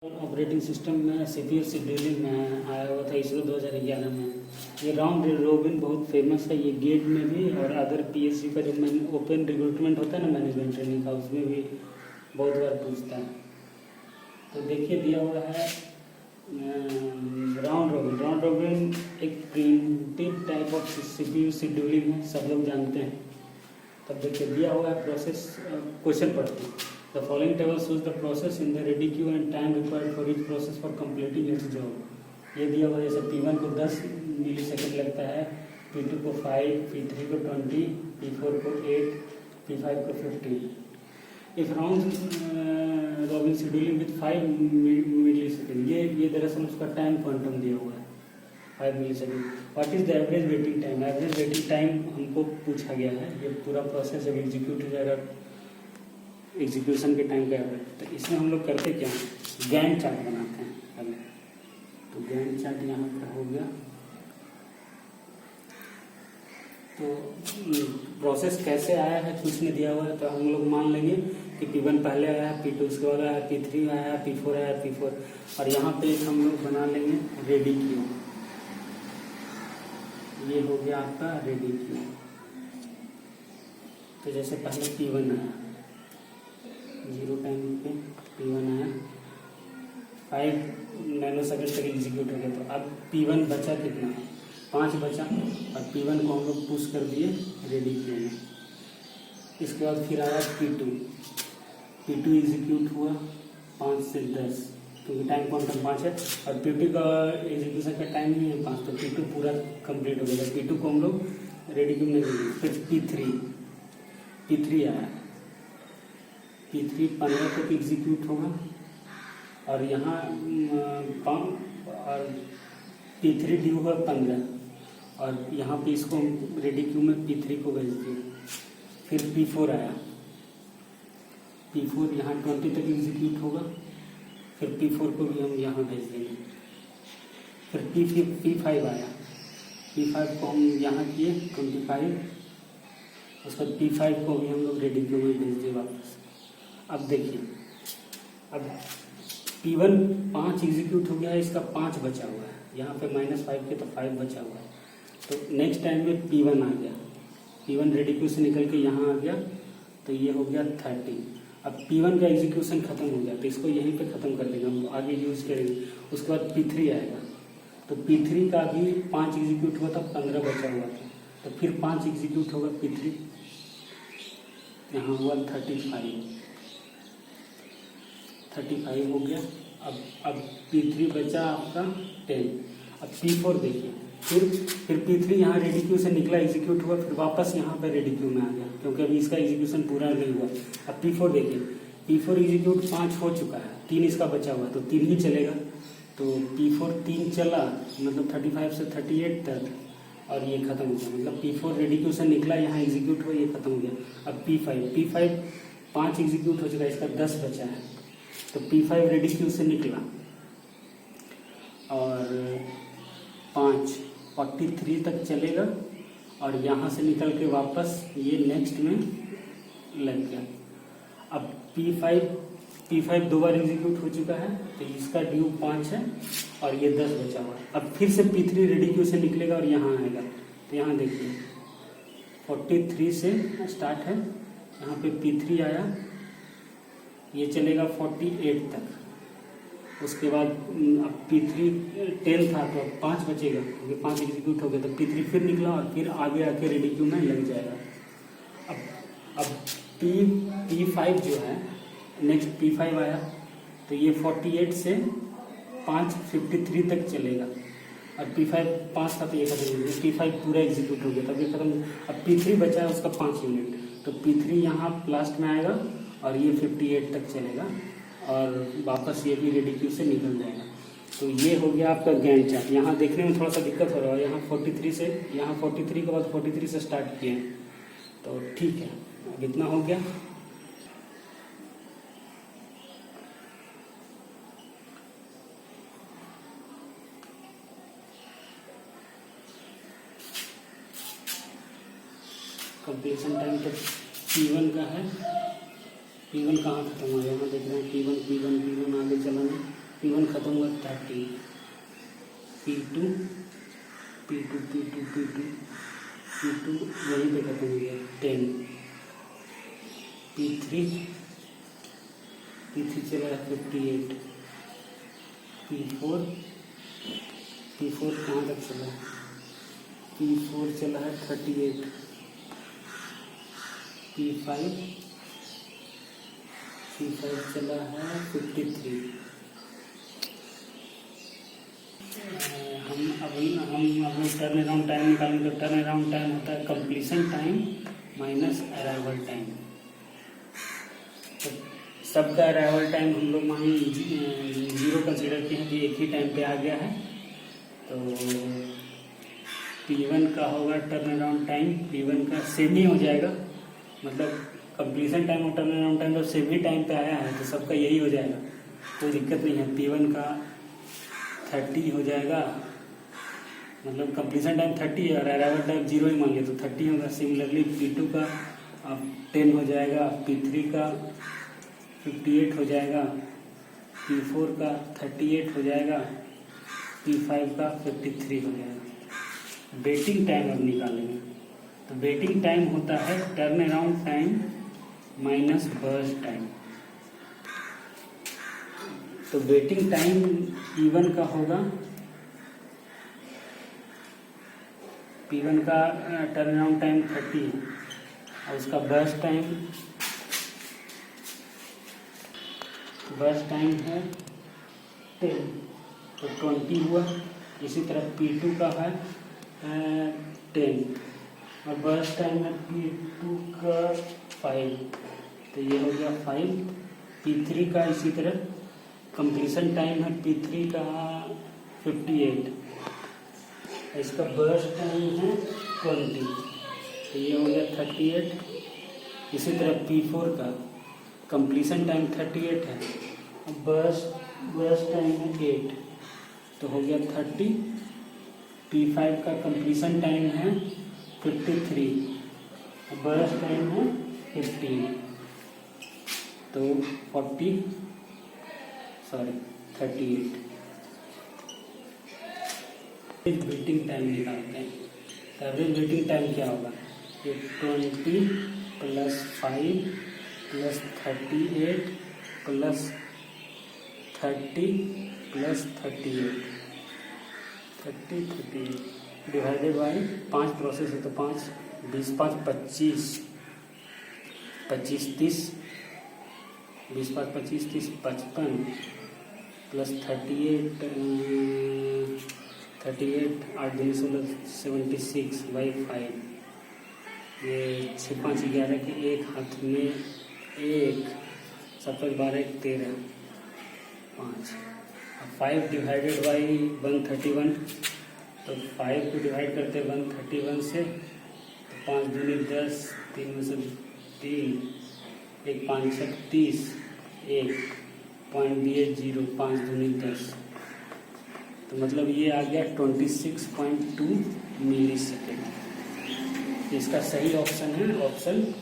Operating system में CPU scheduling में आया हुआ था इसरो 2011 में। ये राउंड रोबिन बहुत फेमस है। ये गेट में भी और अदर पीएससी का जो ओपन रिक्रूटमेंट होता है ना मैनेजमेंट ट्रेनिंग का, उसमें भी बहुत बार पूछता है। तो देखिए दिया हुआ है राउंड रोबिन। राउंड रोबिन एक printed type of CPU scheduling है, सब लोग जानते हैं। तब देखिए दिया हुआ है प्रोसेस, क्वेश्चन पढ़ते हैं। The following table shows the process in the ready queue and time required for each process for completing its job। ये दिया हुआ जैसे P1 को 10 मिली सेकेंड लगता है, P2 को 5, P3 को 20, P4 को 8, P5 को 15। If round robin scheduling with 5 millisecond, ये दरअसल उसका टाइम क्वांटम दिया हुआ है 5 millisecond. What is the average waiting time? Average waiting time हमको पूछा गया है। ये पूरा प्रोसेस जब एग्जीक्यूट हो जाएगा, एग्जीक्यूशन के टाइम का एवरेज। तो इसमें हम लोग करते क्या हैं, गैंट चार्ट बनाते हैं पहले। तो गैंट चार्ट यहाँ पर हो गया। तो प्रोसेस कैसे आया है कुछ नहीं दिया हुआ है, तो हम लोग मान लेंगे कि P1 पहले आया है, P2 उसके बाद आया है, P3 आया है, P4 आया है, P4। और यहाँ पे हम लोग बना लेंगे रेडी क्यू। ये हो गया आपका रेडी क्यू। तो जैसे पहले P1 आया, 0 टाइम पे P1 आया, 5 नैनो सेकेंड तक एग्जीक्यूट हो गया। तो अब P1 बचा कितना, 5 बचा, और P1 को हम लोग पुश कर दिए रेडी क्यू में। इसके बाद फिर आया P2 एग्जीक्यूट हुआ 5 से 10, क्योंकि टाइम क्वांटम 5 है, और P2 का एग्जीक्यूशन का टाइम नहीं है 5, तो P2 पूरा कंप्लीट हो गया। P2 को हम लोग रेडी क्यू में नहीं। फिर P3 आया, P3 15 तक एग्जीक्यूट होगा, और यहाँ और P3 ड्यू हुआ 15, और यहाँ पे इसको रेडी क्यू में P3 को भेज दिए। फिर P4 आया, P4 यहाँ 20 तक एग्जीक्यूट होगा, फिर P4 को भी हम यहाँ भेज देंगे। फिर P5 आया, P5 को हम यहाँ किए 25, उसके बाद P5 को भी हम लोग रेडी क्यू में भेज दिए वापस। अब देखिए, अब P1 5 एग्जीक्यूट हो गया है, इसका 5 बचा हुआ है, यहाँ पे -5 के तो 5 बचा हुआ है। तो नेक्स्ट टाइम में P1 आ गया, P1 रेडी क्यू से निकल के यहाँ आ गया, तो ये हो गया 30। अब P1 का एग्जीक्यूशन खत्म हो गया, तो इसको यहीं पे खत्म कर देंगे, हम आगे यूज करेंगे। उसके बाद P3 आएगा, तो P3 का भी 5 एग्जीक्यूट हुआ था, 15 बचा हुआ था, तो फिर 5 एग्जीक्यूट होगा P3, यहाँ हुआ 35 हो गया। अब P3 बचा आपका 10। अब P4 देखिए, फिर P3 यहाँ रेडी क्यू से निकला, एग्जीक्यूट हुआ, फिर वापस यहाँ पे रेडी क्यू में आ गया, क्योंकि अभी इसका एग्जीक्यूशन पूरा नहीं हुआ। अब P4 देखिए, P4 एग्जीक्यूट 5 हो चुका है, 3 इसका बचा हुआ, तो 3 ही चलेगा। तो P4 3 चला, मतलब 35 से 38 तक, और ये खत्म हो गया। मतलब P4 रेडी क्यू से निकला, यहाँ एग्जीक्यूट हुआ, ये खत्म हो गया। अब P5 5 एग्जीक्यूट हो चुका है, इसका 10 बचा है, तो P5 रेडी क्यू से निकला, और 5 43 तक चलेगा, और यहाँ से निकल के वापस ये नेक्स्ट में लग गया। अब P5 2 बार एग्जीक्यूट हो चुका है, तो इसका ड्यू 5 है, और ये 10 बचा हुआ है। अब फिर से P3 रेडी क्यू से निकलेगा और यहाँ आएगा, तो यहाँ देखिए 43 से स्टार्ट है, यहाँ पे P3 आया, ये चलेगा 48 तक। उसके बाद अब P3 10 था, तो 5 बचेगा, क्योंकि 5 एग्जीक्यूट हो गया, तो P3 फिर निकला, और फिर आगे आके रेडी क्यू में लग जाएगा। अब P5 जो है, नेक्स्ट P5 आया, तो ये 48 से 5 53 तक चलेगा, और P5 5 था, तो ये खत्म हो गया। P5 पूरा एग्जीक्यूट हो गया, तब ये खत्म। अब P3 बचा है, उसका 5 यूनिट, तो P3 यहाँ लास्ट में आएगा, और ये 58 तक चलेगा, और वापस ये भी रेडी क्यू से निकल जाएगा। तो ये हो गया आपका गैंट चार्ट। यहाँ देखने में थोड़ा सा दिक्कत हो रहा है, यहाँ 43 से, यहाँ 43 के बाद 43 से स्टार्ट किए हैं, तो ठीक है, अब इतना हो गया। कंप्लीशन टाइम तो P1 का है, P1 कहाँ खत्म हो गया, यहाँ देख रहे हैं P1 आगे चला नहीं। P1 खत्म हुआ 30, P2 वहीं पे खत्म हो गया 10, P3 चला है 58, P4 कहाँ तक चला है? P4 चला है 38, P5 चला है 53। हम अभी टर्न अराउंड टाइम निकालेंगे। तो टर्न अराउंड टाइम होता है completion time minus arrival time. तो सबका अराइवल टाइम हम लोग मान 0 कंसिडर किए हैं कि एक ही टाइम पे आ गया है। तो P1 का होगा टर्न अराउंड टाइम, P1 का सेम ही हो जाएगा, मतलब कंप्लीशन टाइम और टर्न अराउंड टाइम तो सेम ही टाइम पे आया है, तो सबका यही हो जाएगा, कोई दिक्कत नहीं है। P1 का 30 हो जाएगा, मतलब कंप्लीशन टाइम 30 है और अराइवल टाइम 0 ही मान लिया तो 30 होगा। सिमिलरली P2 का अब 10 हो जाएगा, P3 का 58 हो जाएगा, P4 का 38 हो जाएगा, P5 का 53 हो जाएगा। वेटिंग टाइम अब निकालेंगे। तो वेटिंग टाइम होता है turn around time minus burst time. तो वेटिंग टाइम P1 का होगा, P1 का टर्न अराउंड टाइम 30 है और उसका बर्स्ट टाइम है 10, तो 20 हुआ। इसी तरह P2 का है 10 और बर्स्ट टाइम है P2 का 5, तो ये हो गया 5। P3 का इसी तरह कंप्लीशन टाइम है P3 का 58, इसका बर्स्ट टाइम है 20, तो ये हो गया 38। इसी तरह P4 का कंप्लीशन टाइम 38 है, बर्स्ट टाइम है 8, तो हो गया 30। P5 का कंप्लीशन टाइम है 53, बर्स्ट टाइम है 15, तो 38। वेटिंग टाइम निकालते हैं। तो एवरेज वेटिंग टाइम क्या होगा? 20 + 5 + 38 + 30 + 38 डिवाइडेड बाई 5 प्रोसेस है, तो 5 20 5 25 25 30 20 5 25 30 55 + 38 8 दिन 16 76/5। ये 6 5 11 के एक हाथ में 1 7 12 13 5। 5 डिवाइडेड बाई 131, तो 5 को डिवाइड करते हैं 131 से, तो 5 दूनी 10, 3 में से 3, 1 5 6 30, 1 पॉइंट दिए 0, 5 दूनी 10, तो मतलब ये आ गया 26.2 मिली सेकेंड। इसका सही ऑप्शन है ऑप्शन